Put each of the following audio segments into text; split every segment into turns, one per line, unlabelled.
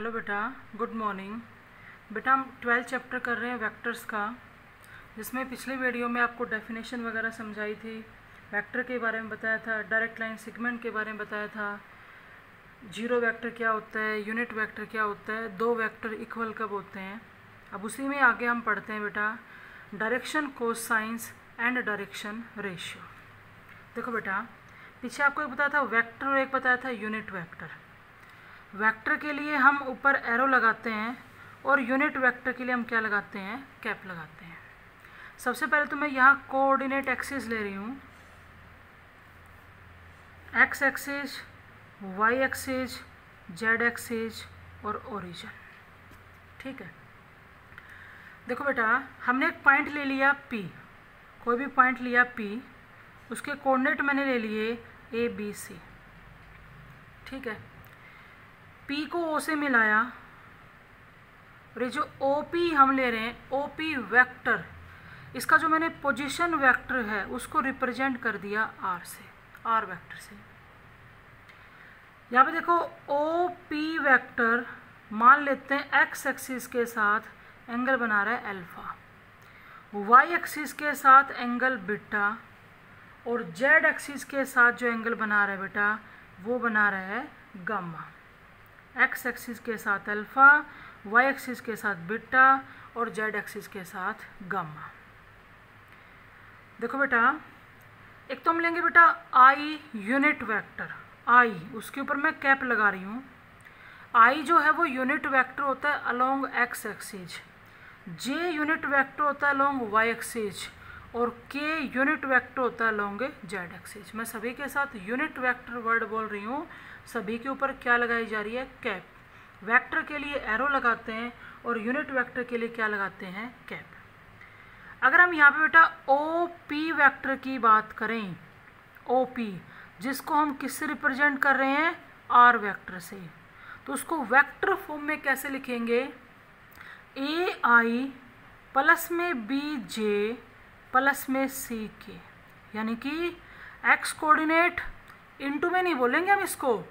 Hello बेटा, good morning. बेटा हम 12th चैप्टर कर रहे हैं वेक्टर्स का, जिसमें पिछले वीडियो में आपको डेफिनेशन वगैरह समझाई थी, वेक्टर के बारे में बताया था, डायरेक्ट लाइन सेगमेंट के बारे में बताया था, जीरो वेक्टर क्या होता है, यूनिट वेक्टर क्या होता है, दो वेक्टर इक्वल कब होते हैं। अब उसी में आगे हम पढ़ते हैं बेटा direction cosines and direction ratio. देखो बेटा, पीछे आपको एक बताया था वेक्टर और एक बताया था यूनिट वेक्टर। वेक्टर के लिए हम ऊपर एरो लगाते हैं और यूनिट वेक्टर के लिए हम क्या लगाते हैं, कैप लगाते हैं। सबसे पहले तो मैं यहाँ कोऑर्डिनेट एक्सिस ले रही हूँ, x axis, y axis, z axis और ओरिजिन। ठीक है, देखो बेटा हमने एक पॉइंट ले लिया P, कोई भी पॉइंट लिया P, उसके कोऑर्डिनेट मैंने ले लिए A B C। ठीक है, P को O से मिलाया और ये जो OP हम ले रहे हैं OP वेक्टर, इसका जो मैंने पोजीशन वेक्टर है उसको रिप्रेजेंट कर दिया R से, R वेक्टर से। यहाँ पे देखो OP वेक्टर मान लेते हैं एक्स एक्सिस के साथ एंगल बना रहा है अल्फा, वाई एक्सिस के साथ एंगल बीटा और जेड एक्सिस के साथ जो एंगल बना रहा है बेटा वो बना रहा है गामा। एक्स एक्सिस के साथ अल्फा, वाई एक्सिस के साथ बीटा और जेड एक्सिस के साथ गामा। देखो बेटा, एक तो हम लेंगे बेटा आई यूनिट वेक्टर, आई उसके ऊपर मैं कैप लगा रही हूँ। आई जो है वो यूनिट वेक्टर होता है अलोंग एक्स एक्सिस, जे यूनिट वेक्टर होता है अलोंग वाई एक्सिस और के यूनिट वेक्टर होता है अलोंग जेड एक्सिस। मैं सभी के साथ यूनिट वेक्टर वर्ड बोल रही हूँ, सभी के ऊपर क्या लगाई जा रही है, कैप। वेक्टर के लिए एरो लगाते हैं और यूनिट वेक्टर के लिए क्या लगाते हैं, कैप। अगर हम यहाँ पे बेटा OP वेक्टर की बात करें, OP जिसको हम किससे रिप्रेजेंट कर रहे हैं, R वेक्टर से, तो उसको वेक्टर फॉर्म में कैसे लिखेंगे, AI प्लस में BJ प्लस में CK, यानी कि एक्स कोऑर्डिनेट इनटू में नहीं बोलेंगे हम इसको,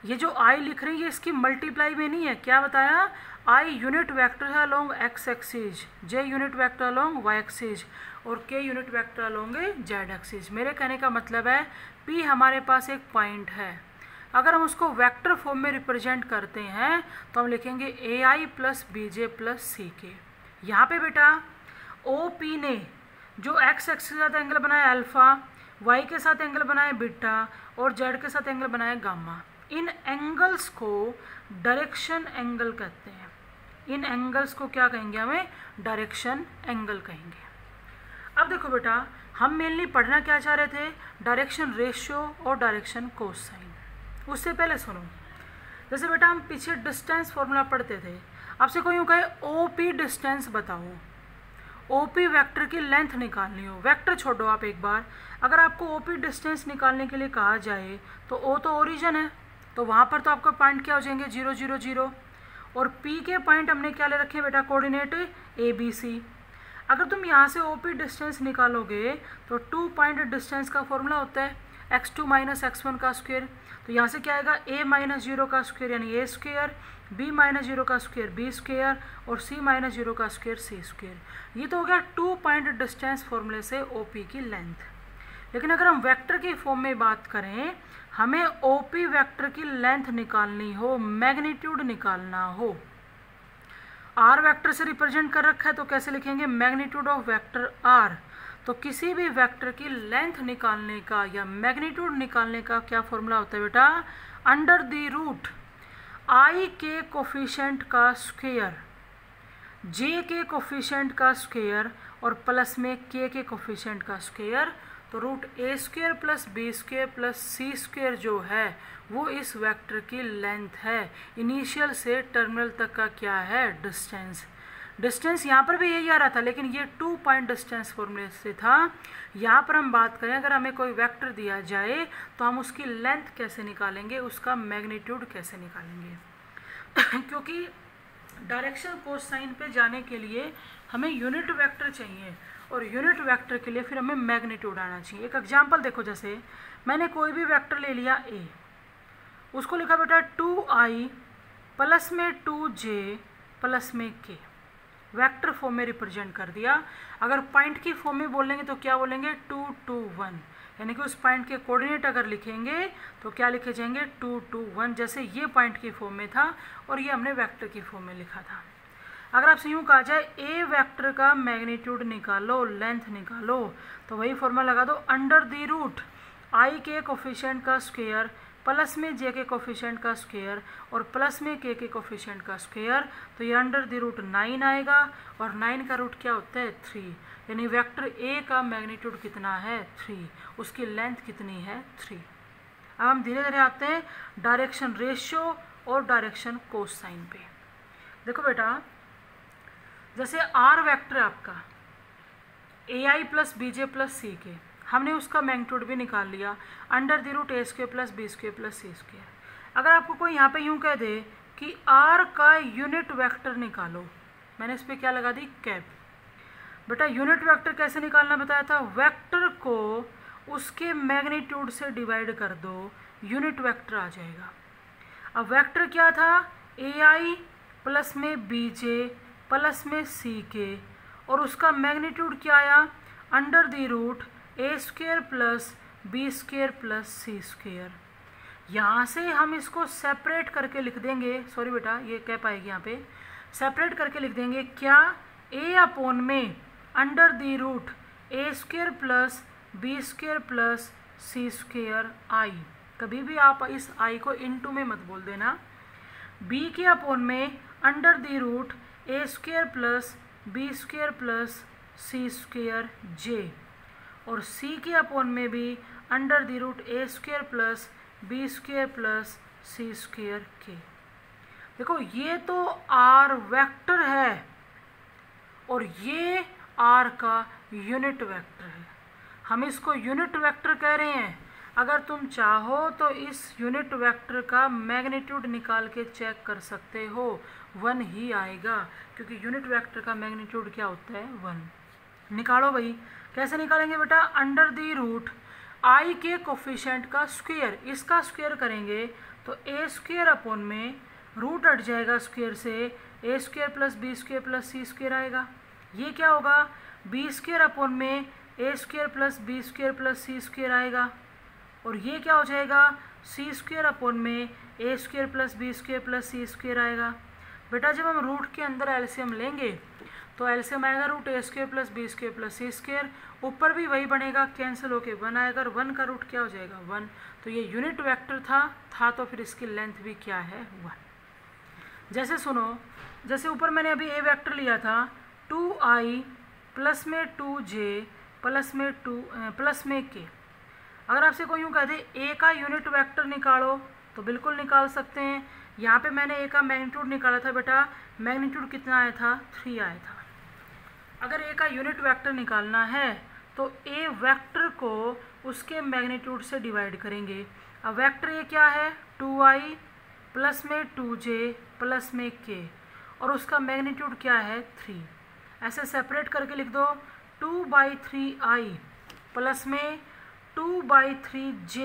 ये जो I लिख रही है इसकी मल्टीप्लाई में नहीं है। क्या बताया, I यूनिट वेक्टर है along x axis, J unit vector along y axis और K unit vector along z axis. मेरे कहने का मतलब है P हमारे पास एक पॉइंट है, अगर हम उसको वेक्टर फॉर्म में रिप्रेजेंट करते हैं तो हम लिखेंगे AI plus BJ plus CK। यहाँ पे बेटा OP ने जो एक्स एक्सिस के साथ एंगल बनाया अल्फा, वाई के साथ एंगल बनाया बीटा और जेड के साथ एंगल बनाया गामा। इन एंगल्स को डायरेक्शन एंगल कहते हैं। इन एंगल्स को क्या कहेंगे, हमें डायरेक्शन एंगल कहेंगे। अब देखो बेटा, हम मेनली पढ़ना क्या चाह रहे थे, डायरेक्शन रेशियो और डायरेक्शन कोसाइन। उससे पहले सुनो, जैसे बेटा हम पीछे डिस्टेंस फॉर्मूला पढ़ते थे, आपसे कोई यूँ कहे OP डिस्टेंस बताओ, OP वेक्टर की लेंथ निकालनी हो, वेक्टर छोड़ो आप एक बार, अगर आपको OP डिस्टेंस निकालने के लिए कहा जाए तो O तो ओरिजिन है, तो वहाँ पर तो आपका पॉइंट क्या हो जाएंगे, 0 0 0 और P के पॉइंट हमने क्या ले रखे हैं बेटा, कोऑर्डिनेट ABC। अगर तुम यहाँ से OP डिस्टेंस निकालोगे तो 2 पॉइंट डिस्टेंस का फॉर्मूला होता है x2 माइनस x1 का स्क्वायर, तो यहाँ से क्या आएगा a माइनस 0 का स्क्वायर यानी a स्क्वायर, b माइनस 0 का स्क्वायर b स्क्वायर और c माइनस 0 का स्क्वायर c स्क्वायर। ये तो हो गया 2 पॉइंट डिस्टेंस फॉर्मूले से OP की लेंथ। लेकिन अगर हम वेक्टर की फॉर्म में बात करें, हमें OP वेक्टर की लेंथ निकालनी हो, मैग्नीट्यूड निकालना हो, R वेक्टर से रिप्रेजेंट कर रखा है तो कैसे लिखेंगे, मैग्नीट्यूड ऑफ वेक्टर R। तो किसी भी वेक्टर की लेंथ निकालने का या मैग्नीट्यूड निकालने का क्या फॉर्मूला होता है बेटा, अंडर द रूट I के कोफिशिएंट का स्क्वायर, J के कोफिशिएंट का स्क्वायर और प्लस में K के कोफिशिएंट का स्क्वायर। तो root A square plus B square plus C square जो है वो इस वेक्टर की लेंथ है, इनिशियल से टर्मिनल तक का क्या है, डिस्टेंस। डिस्टेंस यहाँ पर भी यही आ रहा था, लेकिन ये 2 पॉइंट डिस्टेंस फॉर्मूले से था। यहाँ पर हम बात करें, अगर हमें कोई वेक्टर दिया जाए तो हम उसकी लेंथ कैसे निकालेंगे, उसका मैग्नीट्यूड कैसे निकालेंगे क्योंकि डायरेक्शन कोसाइन पे जाने के लिए हमें यूनिट वेक्टर चाहिए और यूनिट वेक्टर के लिए फिर हमें मैग्नीट्यूड आना चाहिए। एक एग्जांपल देखो, जैसे मैंने कोई भी वेक्टर ले लिया A, उसको लिखा बेटा 2i प्लस में 2j प्लस में k, वेक्टर फॉर्म में रिप्रेजेंट कर दिया। अगर पॉइंट की फॉर्म में बोलेंगे तो क्या बोलेंगे 2 2 1, यानी कि उस पॉइंट के कोऑर्डिनेट अगर लिखेंगे तो क्या लिखे जाएंगे 2 2 1, जैसे ये पॉइंट की फॉर्म में था और ये हमने वेक्टर की फॉर्म में लिखा था। अगर आपसे यूँ कहा जाए ए वेक्टर का मैग्नीट्यूड निकालो, लेंथ निकालो, तो वही फॉर्मूला लगा दो, अंडर द रूट आई के कोफिशिएंट का स्क्वायर प्लस में जे के कोफिशिएंट का स्क्वायर और प्लस में के कोफिशिएंट का स्क्वायर, तो ये अंडर द रूट 9 आएगा और 9 का रूट क्या होता है 3, यानी वेक्टर ए का मैग्नीट्यूड कितना है 3, उसकी लेंथ कितनी है 3। अब हम धीरे धीरे आते हैं डायरेक्शन रेशियो और डायरेक्शन कोसाइन पे। देखो बेटा, जैसे आर वेक्टर है आपका a i plus b j plus c k, हमने उसका मैग्नीट्यूड भी निकाल लिया under the root A square plus B square plus C square. अगर आपको कोई यहाँ पे यूँ कह दे कि आर का यूनिट वेक्टर निकालो, मैंने इस पर क्या लगा दी कैप। बेटा यूनिट वेक्टर कैसे निकालना बताया था, वेक्टर को उसके मैग्नीट्यूड से डिवाइड कर दो, यूनिट वेक्टर आ जाएगा। अब वेक्टर क्या था ए आई प्लस में बी जे प्लस में सी के, और उसका मैग्नीट्यूड क्या आया under the root A square plus B square plus C square. यहाँ से हम इसको सेपरेट करके लिख देंगे, सॉरी बेटा ये क्या पाएगी यहाँ पे, सेपरेट करके लिख देंगे क्या ए अपॉन में under the root A square plus B square plus C square i. कभी भी आप इस आई को इनटू में मत बोल देना। बी के अपॉन में under the root A square plus B square plus C square J, और सी के अपॉन में भी under the root A square plus B square plus C square K. देखो ये तो आर वेक्टर है और ये आर का यूनिट वेक्टर है, हम इसको यूनिट वेक्टर कह रहे हैं। अगर तुम चाहो तो इस यूनिट वेक्टर का मैग्नीट्यूड निकाल के चेक कर सकते हो, 1 ही आएगा, क्योंकि यूनिट वेक्टर का मैग्नीट्यूड क्या होता है 1। निकालो भाई, कैसे निकालेंगे बेटा, अंडर द रूट आई के कोफिशिएंट का स्क्वायर, इसका स्क्वायर करेंगे तो ए स्क्वायर अपॉन में रूट हट जाएगा स्क्वायर से, a square plus B square plus C square आएगा। ये क्या होगा बी स्क्वायर अपॉन में a square plus B square plus C square आएगा, और ये क्या हो जाएगा सी स्क्वायर अपॉन में a square plus B square plus C square आएगा। बेटा जब हम रूट के अंदर एलसीएम लेंगे तो एलसीएम आएगा रूट ए square plus B square plus सी स्क्वायर, ऊपर भी वही बनेगा, कैंसिल होके 1 आएगा, और 1 का रूट क्या हो जाएगा 1। तो ये यूनिट वेक्टर था तो फिर इसकी लेंथ भी क्या है 1। जैसे सुनो, जैसे ऊपर मैंने अभी ए वेक्टर लिया था 2i प्लस में 2j प्लस में k। अगर आपसे कोई यूँ कह दे ए का यूनिट वेक्टर निकालो तो बिल्कुल निकाल सकते हैं। यहाँ पे मैंने ए का मैग्नीट्यूड निकाला था बेटा, मैग्नीट्यूड कितना आया था 3 आया था। अगर ए का यूनिट वेक्टर निकालना है तो ए वेक्टर को उसके मैग्नीट्यूड से डिवाइड करेंगे। अब वेक्टर ए क्या है 2i प्लस में 2j प्लस में k, और उसका मैग्नीट्यूड क्या है 3। ऐसे सेपरेट करके लिख दो 2/3i प्लस में 2/3j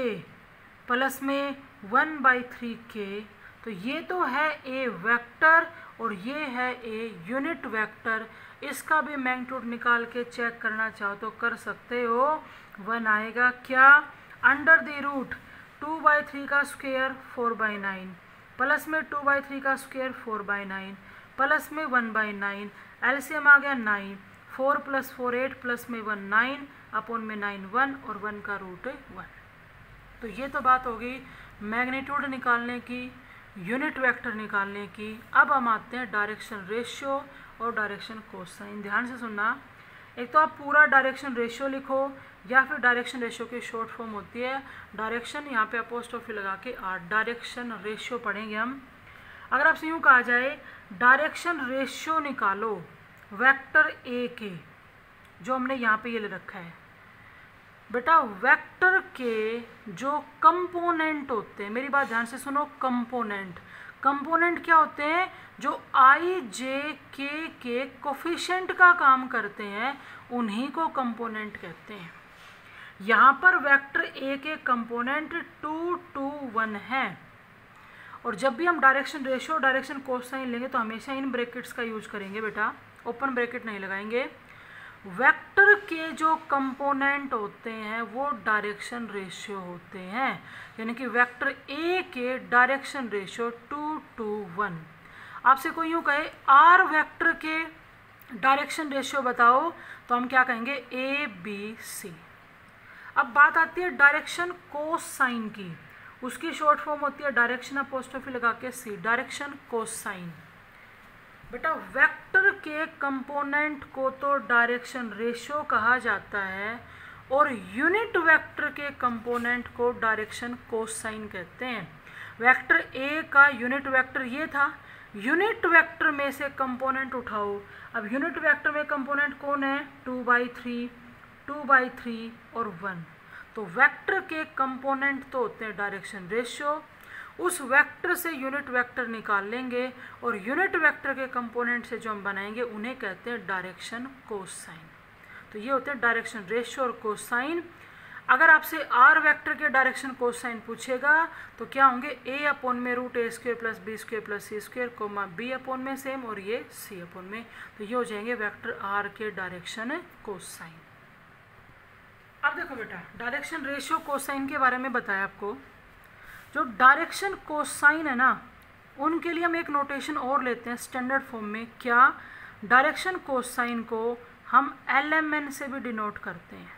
प्लस में 1/3k। तो ये तो है ए वेक्टर और ये है ए यूनिट वेक्टर। इसका भी मैग्नीट्यूड निकाल के चेक करना चाहो तो कर सकते हो, 1 आएगा। क्या अंडर द रूट 2/3 का स्क्वायर 4/9 प्लस में 2/3 का स्क्वायर 4/9 प्लस में 1/9, एलसीएम आ गया 9, 4 + 4 8 प्लस में 1 9 अपॉन में 9 1, और 1 का रूट 1। तो ये तो बात हो गई मैग्नीट्यूड निकालने की, यूनिट वेक्टर निकालने की। अब हम आते हैं डायरेक्शन रेशियो और डायरेक्शन कोसाइन। ध्यान से सुनना, एक तो आप पूरा डायरेक्शन रेशियो लिखो या फिर डायरेक्शन रेशियो की शॉर्ट फॉर्म होती है डायरेक्शन, यहाँ पे अपोस्ट्रोफी लगा के डायरेक्शन रेशियो पढ़ेंगे हम। अगर आपसे यूँ कहा जाए डायरेक्शन रेशियो निकालो वेक्टर ए के, जो हमने यहाँ पे ये ले रखा है बेटा, वेक्टर के जो कंपोनेंट होते हैं, मेरी बात ध्यान से सुनो, कंपोनेंट क्या होते हैं, जो आई जे के कोफिशिएंट का काम करते हैं उन्हीं को कंपोनेंट कहते हैं। यहाँ पर वेक्टर ए के कंपोनेंट 2 2 1 है और जब भी हम डायरेक्शन रेशियो, डायरेक्शन कोसाइन लेंगे तो हमेशा इन ब्रैकेट्स का यूज करेंगे बेटा, ओपन ब्रैकेट नहीं लगाएंगे। वेक्टर के जो कंपोनेंट होते हैं वो डायरेक्शन रेशियो होते हैं, यानी कि वेक्टर ए के डायरेक्शन रेशियो 2:1। आपसे कोई यूँ कहे आर वेक्टर के डायरेक्शन रेशियो बताओ तो हम क्या कहेंगे, ए बी सी। अब बात आती है डायरेक्शन कोसाइन की, उसकी शॉर्ट फॉर्म होती है डायरेक्शन अपोस्ट्रोफी लगा के सी, डायरेक्शन कोसाइन। बेटा वेक्टर के कंपोनेंट को तो डायरेक्शन रेशियो कहा जाता है और यूनिट वेक्टर के कंपोनेंट को डायरेक्शन कोसाइन कहते हैं। वेक्टर ए का यूनिट वेक्टर ये था, यूनिट वेक्टर में से कंपोनेंट उठाओ। अब यूनिट वेक्टर में कंपोनेंट कौन है, 2/3, 2/3 और 1। तो वेक्टर के कंपोनेंट तो होते हैं डायरेक्शन रेशियो, उस वेक्टर से यूनिट वेक्टर निकाल लेंगे और यूनिट वेक्टर के कंपोनेंट से जो हम बनाएंगे उन्हें कहते हैं डायरेक्शन कोसाइन। तो ये होते हैं डायरेक्शन रेशियो और कोसाइन। अगर आपसे आर वेक्टर के डायरेक्शन कोसाइन पूछेगा तो क्या होंगे, a/√a² + b² + c², b/ में सेम और ये c/ में, तो ये हो जाएंगे वेक्टर आर के डायरेक्शन कोसाइन। अब देखो बेटा डायरेक्शन रेशियो कोसाइन के बारे में बताया आपको। जो डायरेक्शन कोसाइन है ना, उनके लिए हम एक नोटेशन और लेते हैं स्टैंडर्ड फॉर्म में। क्या, डायरेक्शन कोसाइन को हम LMN से भी डिनोट करते हैं,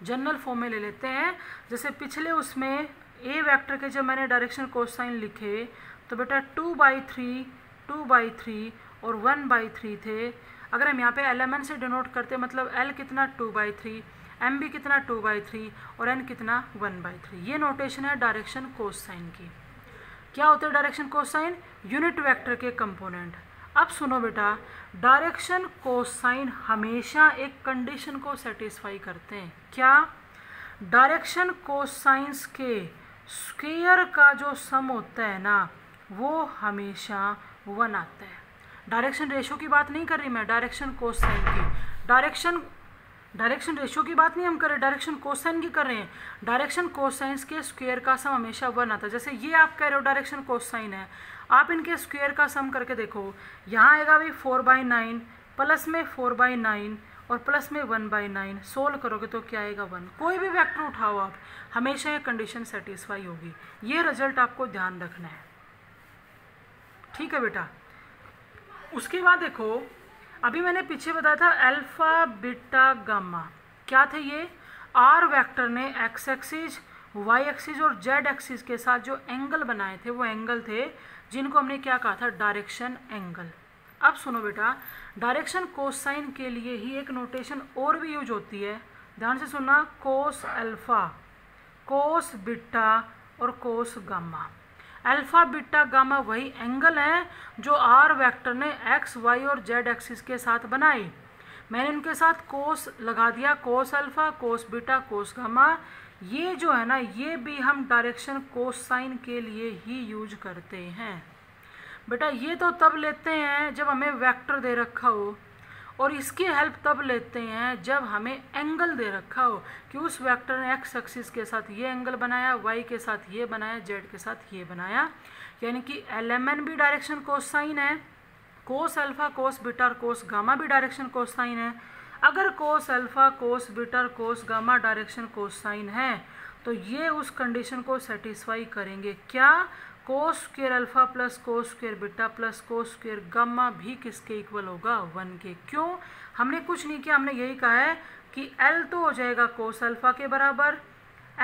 जनरल फॉर्म में ले लेते हैं। जैसे पिछले उसमें ए वेक्टर के जब मैंने डायरेक्शन कोसाइन लिखे तो बेटा 2/3, 2/3 और 1/3 थे। अगर हम यहाँ पे LMN से डिनोट करते मतलब L कितना 2/3, एम भी कितना 2/3 और n कितना 1/3। ये नोटेशन है डायरेक्शन कोसाइन की। क्या होते हैं डायरेक्शन कोसाइन, यूनिट वेक्टर के कंपोनेंट। अब सुनो बेटा, डायरेक्शन कोसाइन हमेशा एक कंडीशन को सेटिस्फाई करते हैं। क्या, डायरेक्शन कोसाइंस के स्क्वायर का जो सम होता है ना वो हमेशा 1 आता है। डायरेक्शन रेशियो की बात नहीं कर रही मैं, डायरेक्शन कोसाइन की। डायरेक्शन रेशियो की बात नहीं हम कर रहे, डायरेक्शन कोसाइन की कर रहे हैं। डायरेक्शन कोसाइंस के स्क्वायर का सम हमेशा 1 आता है। जैसे ये आप कह रहे हो डायरेक्शन कोसाइन है, आप इनके स्क्वायर का सम करके देखो, यहाँ आएगा भाई 4/9 प्लस में 4/9 और प्लस में 1/9, सोल्व करोगे तो क्या आएगा 1। कोई भी वेक्टर उठाओ आप, हमेशा ये कंडीशन सेटिस्फाई होगी। ये रिजल्ट आपको ध्यान रखना है, ठीक है बेटा। उसके बाद देखो, अभी मैंने पीछे बताया था अल्फा बीटा गामा, क्या थे ये, आर वेक्टर ने एक्स एक्सिस, वाई एक्सिस और जेड एक्सिस के साथ जो एंगल बनाए थे वो एंगल थे जिनको हमने क्या कहा था, डायरेक्शन एंगल। अब सुनो बेटा, डायरेक्शन कोसाइन के लिए ही एक नोटेशन और भी यूज होती है, ध्यान से सुनना, कोस अल्फा, कोस बीटा और cos gamma. Alpha beta gamma वही एंगल हैं जो आर वेक्टर ने एक्स वाई और जेड एक्सिस के साथ बनाए। मैंने इनके साथ कोस लगा दिया, cos alpha, cos beta, cos gamma. ये जो है ना, ये भी हम डायरेक्शन कोसाइन के लिए ही यूज करते हैं बेटा। ये तो तब लेते हैं जब हमें वेक्टर दे रखा हो, और इसकी हेल्प तब लेते हैं जब हमें एंगल दे रखा हो कि उस वेक्टर ने एक्स एक्सिस के साथ ये एंगल बनाया, वाई के साथ ये बनाया, जेड के साथ ये बनाया। यानी कि LMN भी डायरेक्शन कोसाइन है, कोस अल्फा, कोस बीटा और कोस गामा भी डायरेक्शन कोसाइन है। अगर कोस अल्फा, कोस बीटा और कोस गामा डायरेक्शन कोसाइन है तो ये उस कंडीशन को सेटिस्फाई करेंगे। क्या, कोस square alpha plus cos square beta plus cos square gamma भी किसके इक्वल होगा, 1 के। क्यों, हमने कुछ नहीं किया, हमने यही कहा है कि L तो हो जाएगा कोस अल्फा के बराबर,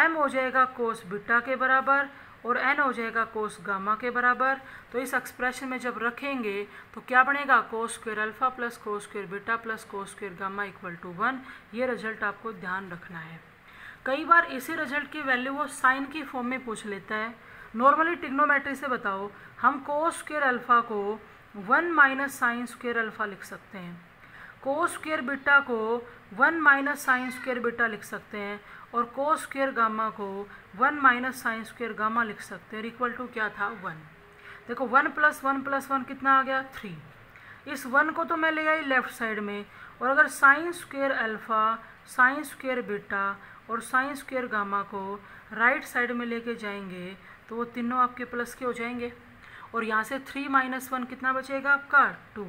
M हो जाएगा कोस बीटा के बराबर और N हो जाएगा कोस गामा के बराबर। तो इस एक्सप्रेशन में जब रखेंगे तो क्या बनेगा, cos square alpha plus cos square beta plus cos square gamma equal to 1। ये रिजल्ट आपको ध्यान रखना है। कई बार इसी रिजल्ट की वैल्यू वो साइन की फॉर्म में पूछ लेता है। नॉर्मली ट्रिग्नोमेट्री से बताओ, हम कोस स्क्वायर अल्फा को 1 माइनस साइन स्क्वायर अल्फा लिख सकते हैं, कोस स्क्वायर बीटा को 1 माइनस साइन स्क्वायर बीटा लिख सकते हैं और कोस स्क्वायर गामा को 1 माइनस साइन स्क्वायर गामा लिख सकते हैं। इक्वल टू क्या था, 1। देखो 1 + 1 + 1 कितना आ गया, 3। इस 1 को तो मैं ले आई लेफ्ट साइड में, और अगर sine square alpha, sine square beta और साइन स्क्वायर गामा को राइट साइड में लेके जाएंगे तो वो तीनों आपके प्लस के हो जाएंगे। और यहाँ से 3 - 1 कितना बचेगा आपका 2।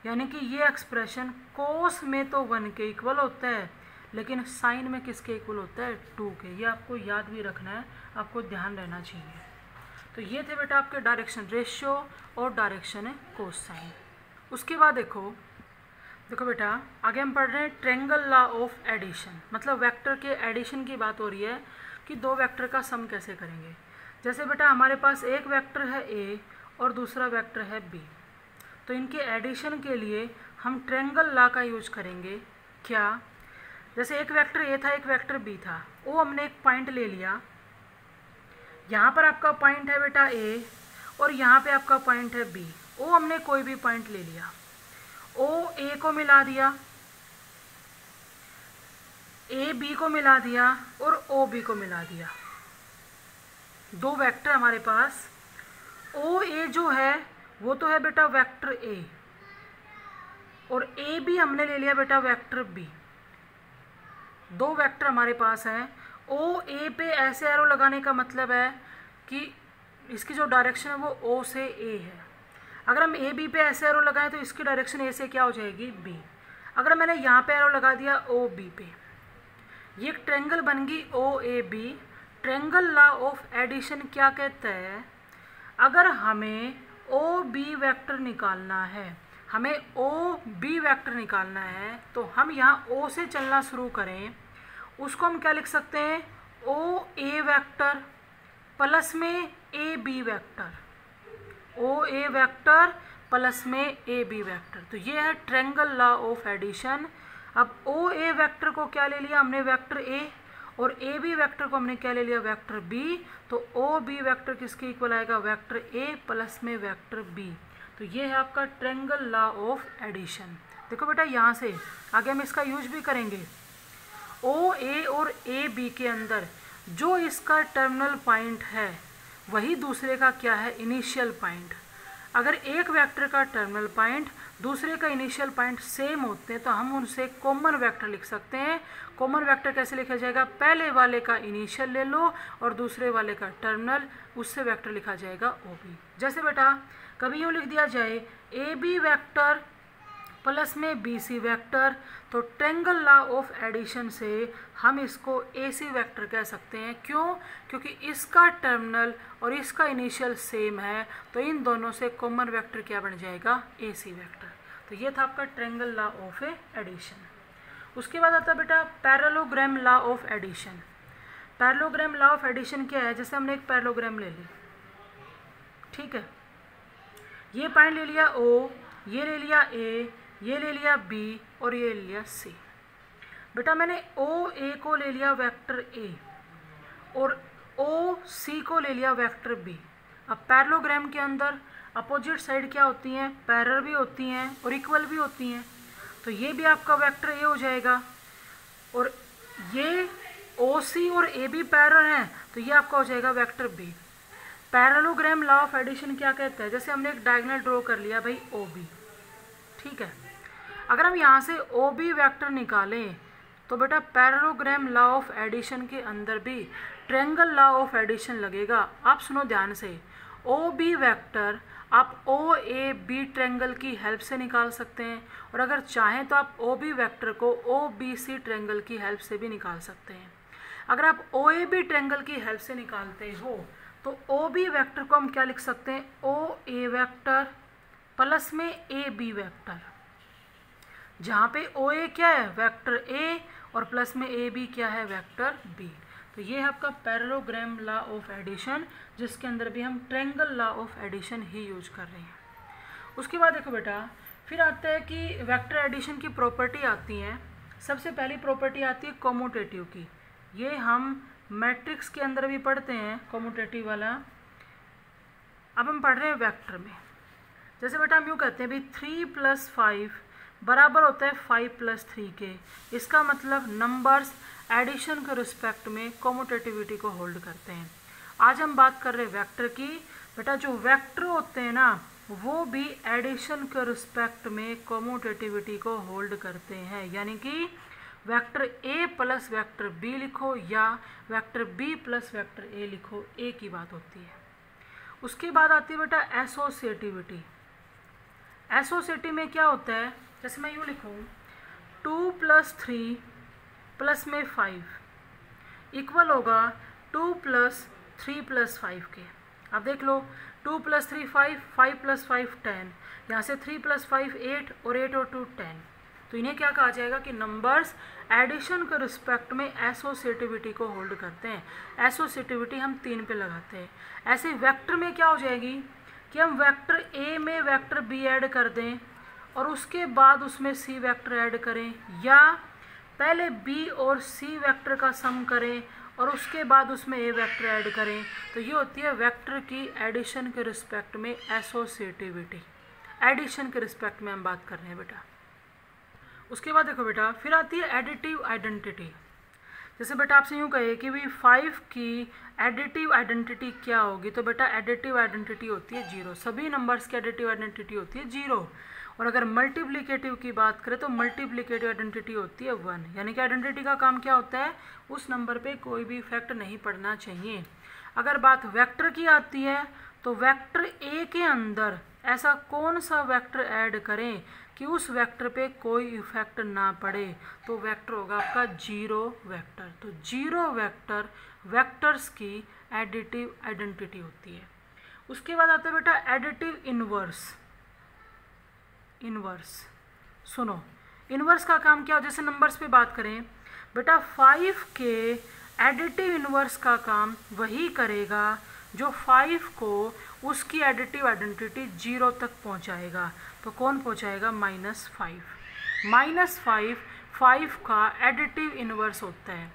यानी कि ये एक्सप्रेशन कोस में तो 1 के इक्वल होता है, लेकिन साइन में किसके इक्वल होता है 2 के। ये आपको याद भी रखना है, आपको ध्यान रहना चाहिए। तो ये थे बेटा आपके डायरेक्शन रेशियो और डायरेक्शन है कोसाइन। उसके बाद देखो बेटा आगे हम पढ़ रहे हैं ट्रायंगल लॉ ऑफ एडिशन। मतलब वेक्टर के एडिशन की बात हो रही है कि दो वेक्टर का सम कैसे करेंगे। जैसे बेटा हमारे पास एक वेक्टर है ए और दूसरा वेक्टर है बी, तो इनके एडिशन के लिए हम ट्रायंगल लॉ का यूज करेंगे। क्या? जैसे एक वेक्टर ए था, एक वेक्टर बी था, वो हमने एक पॉइंट ले लिया। यहाँ पर आपका पॉइंट है बेटा ए और यहाँ पे आपका पॉइंट है बी। वो हमने कोई भी पॉइंट ले लिया, ओ ए को मिला दिया, ए बी को मिला दिया और ओ बी को मिला दिया। दो वेक्टर हमारे पास, ओ ए जो है वो तो है बेटा वेक्टर ए और ए बी हमने ले लिया बेटा वेक्टर बी। दो वेक्टर हमारे पास हैं। ओ ए पे ऐसे एरो लगाने का मतलब है कि इसकी जो डायरेक्शन है वो ओ से ए है। अगर हम ए बी पे ऐसे एरो लगाएं तो इसकी डायरेक्शन ए से क्या हो जाएगी बी। अगर मैंने यहाँ पे एरो लगा दिया ओ बी पे, ये एक ट्रायंगल बन गई O A B. Triangle law of addition क्या कहता है? अगर हमें ओ बी वेक्टर निकालना है, हमें ओ बी वेक्टर निकालना है, तो हम यहाँ ओ से चलना शुरू करें, उसको हम क्या लिख सकते हैं? ओ ए वेक्टर प्लस में a b vector, o a vector plus में ए बी वेक्टर। तो ये है ट्रायंगल लॉ ऑफ एडिशन। अब ओ ए वेक्टर को क्या ले लिया हमने? वेक्टर ए, और ए बी वेक्टर को हमने क्या ले लिया? Vector b. तो ओ बी वेक्टर किसके इक्वल आएगा? वेक्टर ए प्लस में वेक्टर बी। तो ये है आपका ट्रायंगल लॉ ऑफ एडिशन। देखो बेटा यहाँ से आगे हम इसका यूज भी करेंगे। ओ ए और ए बी के अंदर जो इसका टर्मिनल पॉइंट है वही दूसरे का क्या है? Initial point. अगर एक वेक्टर का टर्मिनल पॉइंट दूसरे का इनिशियल पॉइंट सेम होते हैं तो हम उनसे कॉमन वेक्टर लिख सकते हैं। कॉमन वेक्टर कैसे लिखा जाएगा? पहले वाले का इनिशियल ले लो और दूसरे वाले का टर्मिनल, उससे वेक्टर लिखा जाएगा ओ बी। जैसे बेटा कभी यूँ लिख दिया जाए ए बी वेक्टर प्लस में बी सी वेक्टर, तो ट्रायंगल लॉ ऑफ एडिशन से हम इसको ए सी वेक्टर कह सकते हैं। क्यों? क्योंकि इसका टर्मिनल और इसका इनिशियल सेम है, तो इन दोनों से कॉमन वेक्टर क्या बन जाएगा? ए सी वेक्टर। तो ये था आपका ट्रायंगल लॉ ऑफ एडिशन। उसके बाद आता है बेटा parallelogram law of addition. Parallelogram law of addition क्या है? जैसे हमने एक पैरेललोग्राम ले ली, ठीक है, ये पॉइंट ले लिया ओ, ये ले लिया ए, ये ले लिया बी और ये ले लिया सी। बेटा मैंने ओ ए को ले लिया वेक्टर ए और ओ सी को ले लिया वेक्टर बी। अब पैरेललोग्राम के अंदर अपोजिट साइड क्या होती हैं? पैरेलल भी होती हैं और इक्वल भी होती हैं। तो ये भी आपका वेक्टर ए हो जाएगा और ये ओ सी और ए बी पैरेलल हैं, तो ये आपका हो जाएगा vector b. Parallelogram law of addition क्या कहता है? जैसे हमने एक डायगोनल ड्रॉ कर लिया भाई ओ बी, ठीक है। अगर हम यहाँ से ओ बी वेक्टर निकालें तो बेटा पैरेललोग्राम लॉ ऑफ एडिशन के अंदर भी ट्रायंगल लॉ ऑफ एडिशन लगेगा। आप सुनो ध्यान से, ओ बी वेक्टर आप ओ ए बी ट्रायंगल की हेल्प से निकाल सकते हैं और अगर चाहें तो आप ओ बी वेक्टर को ओ बी सी ट्रायंगल की हेल्प से भी निकाल सकते हैं। अगर आप ओ ए बी ट्रायंगल की हेल्प से निकालते हो तो ओ बी वेक्टर को हम क्या लिख सकते हैं? ओ ए वेक्टर प्लस में ए बी वेक्टर, जहाँ पे ओ ए क्या है? वेक्टर ए और प्लस में ए बी क्या है? Vector b. तो ये है आपका पैरेललोग्राम लॉ ऑफ एडिशन, जिसके अंदर भी हम ट्रायंगल लॉ ऑफ एडिशन ही यूज कर रहे हैं। उसके बाद देखो बेटा फिर आता है कि वेक्टर एडिशन की प्रॉपर्टी आती हैं। सबसे पहली प्रॉपर्टी आती है कॉम्यूटेटिव की। ये हम मैट्रिक्स के अंदर भी पढ़ते हैं कॉम्यूटेटिव वाला। अब हम पढ़ रहे हैं वेक्टर में। जैसे बेटा हम यूँ कहते हैं भाई 3 + 5 बराबर होता है 5 + 3 के। इसका मतलब नंबर्स एडिशन के रिस्पेक्ट में कॉम्यूटेटिविटी को होल्ड करते हैं। आज हम बात कर रहे हैं वेक्टर की। बेटा जो वेक्टर होते हैं ना वो भी एडिशन के रिस्पेक्ट में कॉम्यूटेटिविटी को होल्ड करते हैं, यानी कि vector a plus vector b लिखो या vector b plus vector a लिखो, एक ही बात होती है। उसके बाद आती है बेटा एसोसिएटिविटी। एसोसिएटिव में क्या होता है, जैसे मैं यूँ लिखूँ 2 + 3 प्लस में 5 इक्वल होगा 2 + 3 + 5 के। अब देख लो 2 + 3 5, 5 + 5 10, यहाँ से 3 + 5 8 और 8 और 2 10। तो इन्हें क्या कहा जाएगा कि नंबर्स एडिशन के रिस्पेक्ट में एसोसिएटिविटी को होल्ड करते हैं। एसोसिएटिविटी हम 3 पे लगाते हैं। ऐसे वेक्टर में क्या हो जाएगी कि हम वेक्टर ए में वेक्टर बी ऐड कर दें और उसके बाद उसमें सी वेक्टर ऐड करें, या पहले बी और सी वेक्टर का सम करें और उसके बाद उसमें ए वेक्टर ऐड करें। तो ये होती है वेक्टर की एडिशन के रिस्पेक्ट में एसोसिएटिविटी। एडिशन के रिस्पेक्ट में हम बात कर रहे हैं बेटा। उसके बाद देखो बेटा फिर आती है एडिटिव आइडेंटिटी। जैसे बेटा आपसे यूँ कहे कि भी 5 की एडिटिव आइडेंटिटी क्या होगी, तो बेटा एडिटिव आइडेंटिटी होती है 0। सभी नंबर्स की एडिटिव आइडेंटिटी होती है 0। और अगर मल्टीप्लिकेटिव की बात करें तो मल्टीप्लिकेटिव आइडेंटिटी होती है 1। यानी कि आइडेंटिटी का काम क्या होता है, उस नंबर पे कोई भी इफेक्ट नहीं पड़ना चाहिए। अगर बात वेक्टर की आती है तो वेक्टर ए के अंदर ऐसा कौन सा वेक्टर ऐड करें कि उस वेक्टर पे कोई इफेक्ट ना पड़े, तो वेक्टर होगा आपका 0 वेक्टर। तो 0 वेक्टर वेक्टर्स की एडिटिव आइडेंटिटी होती है। उसके बाद आता है बेटा एडिटिव इनवर्स। इनवर्स सुनो, इनवर्स का काम क्या हो, जैसे नंबर्स पे बात करें बेटा 5 के एडिटिव इनवर्स का काम वही करेगा जो 5 को उसकी एडिटिव आइडेंटिटी 0 तक पहुंचाएगा। तो कौन पहुंचाएगा, -5 5 का एडिटिव इनवर्स होता है।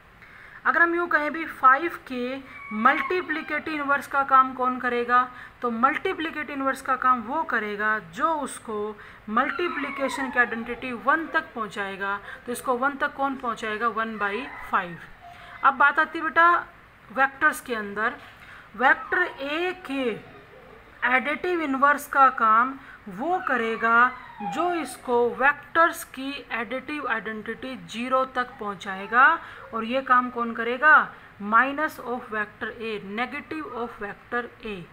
अगर हम यूँ कहें भी 5 के मल्टीप्लिकेटिव इनवर्स का काम कौन करेगा, तो मल्टीप्लिकेटिव इनवर्स का काम वो करेगा जो उसको मल्टीप्लिकेशन की आइडेंटिटी 1 तक पहुंचाएगा। तो इसको 1 तक कौन पहुंचाएगा, 1/5। अब बात आती है बेटा वेक्टर्स के अंदर। वेक्टर ए के एडिटिव इनवर्स का काम वो करेगा जो इसको वेक्टर्स की एडिटिव आइडेंटिटी 0 तक पहुंचाएगा। और ये काम कौन करेगा, minus of vector A, negative of vector A.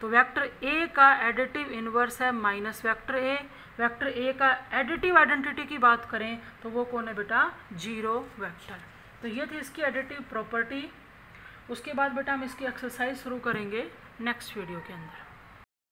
तो वेक्टर ए का एडिटिव इनवर्स है minus vector A. Vector A का एडिटिव आइडेंटिटी की बात करें तो वो कौन है बेटा, 0 वेक्टर। तो ये थी इसकी एडिटिव प्रॉपर्टी। उसके बाद बेटा हम इसकी एक्सरसाइज शुरू करेंगे नेक्स्ट वीडियो के अंदर।